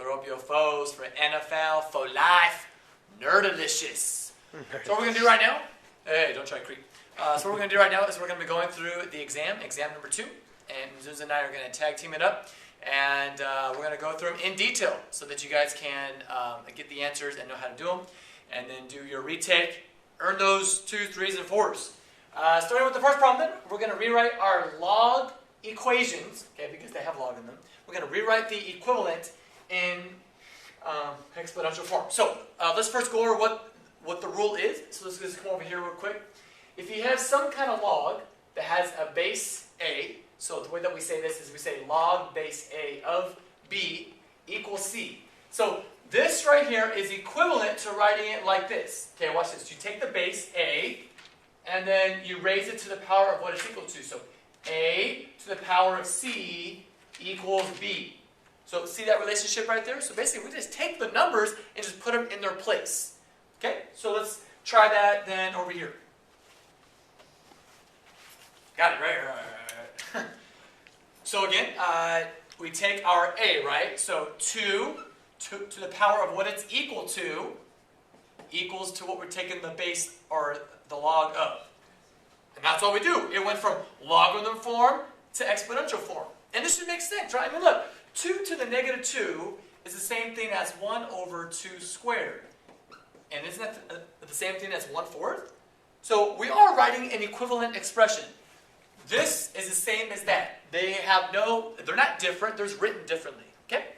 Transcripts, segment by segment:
throw up your foes for NFL, for life, nerdalicious. So what we're going to do right now, hey, don't try to creep. So what we're going to do right now is we're going to be going through the exam number 2. And Zuz and I are going to tag team it up. And we're going to go through them in detail so that you guys can get the answers and know how to do them. And then do your retake, earn those 2s, 3s, and 4s. Starting with the first problem then, we're going to rewrite our log equations, okay, because they have log in them. We're going to rewrite the equivalent in exponential form. So let's first go over what the rule is. So let's just come over here real quick. If you have some kind of log that has a base a, so the way that we say this is we say log base a of b equals c. So this right here is equivalent to writing it like this. Okay, watch this. You take the base a, and then you raise it to the power of what it's equal to. So a to the power of c equals b. So see that relationship right there? So basically we just take the numbers and just put them in their place. Okay, so let's try that then over here. Got it, right. So again, we take our a, right? So 2 to the power of what it's equal to equals to what we're taking the base or the log of. And that's all we do. It went from logarithm form to exponential form. And this should make sense, right? I mean, look, 2 to the negative 2 is the same thing as 1 over 2 squared. And isn't that the same thing as 1/4? So we are writing an equivalent expression. This is the same as that. They're not different, they're just written differently. Okay?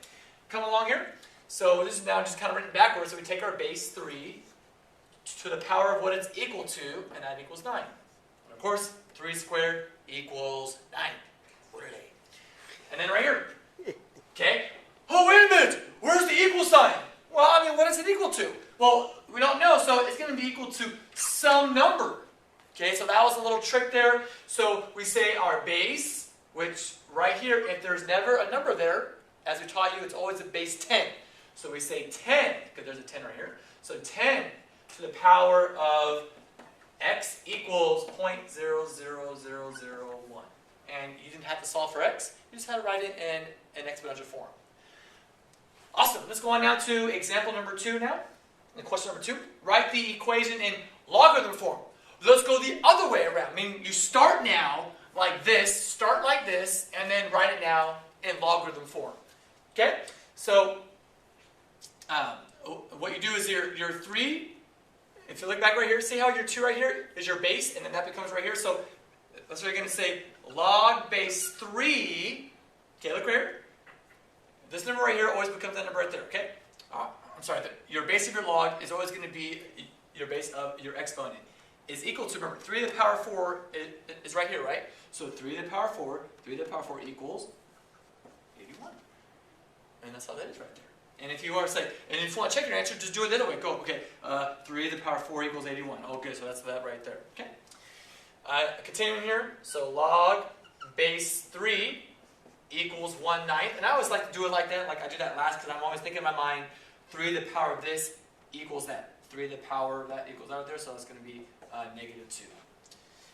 Come along here. So this is now just kind of written backwards. So we take our base 3 to the power of what it's equal to, and that equals 9. And of course, 3 squared equals 9. And then right here. Okay? Oh, wait a minute! Where's the equal sign? Well, I mean, what is it equal to? Well, we don't know, so it's going to be equal to some number. Okay, so that was a little trick there. So we say our base, which right here, if there's never a number there, as we taught you, it's always a base 10. So we say 10, because there's a 10 right here. So 10 to the power of x equals 0.00001. And you didn't have to solve for x, you just had to write it in an exponential form. Awesome, let's go on now to example number 2 now. And question number 2, write the equation in logarithm form. Let's go the other way around. I mean, you start now like this, and then write it now in logarithm form. Okay? So, what you do is your 3, if you look back right here, see how your 2 right here is your base, and then that becomes right here. So, that's what you're going to say, log base 3, okay, look right here. This number right here always becomes that number right there, okay? I'm sorry, your base of your log is always going to be your base of your exponent. Is equal to, remember, 3 to the power 4 is right here, right? So 3 to the power 4 equals 81. And that's how that is right there. And if you are saying, and if you want to check your answer, just do it the other way. Go, okay, 3 to the power 4 equals 81. Okay, so that's that right there, okay? Continuing here, so log base 3 equals 1/9. And I always like to do it like that, like I do that last, because I'm always thinking in my mind, 3 to the power of this equals that. 3 to the power of that equals out there, so it's going to be negative 2.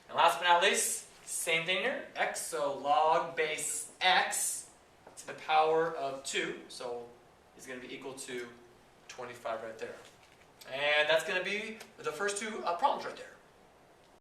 And last but not least, same thing here, x, so log base x to the power of 2, so it's going to be equal to 25 right there. And that's going to be the first 2 problems right there.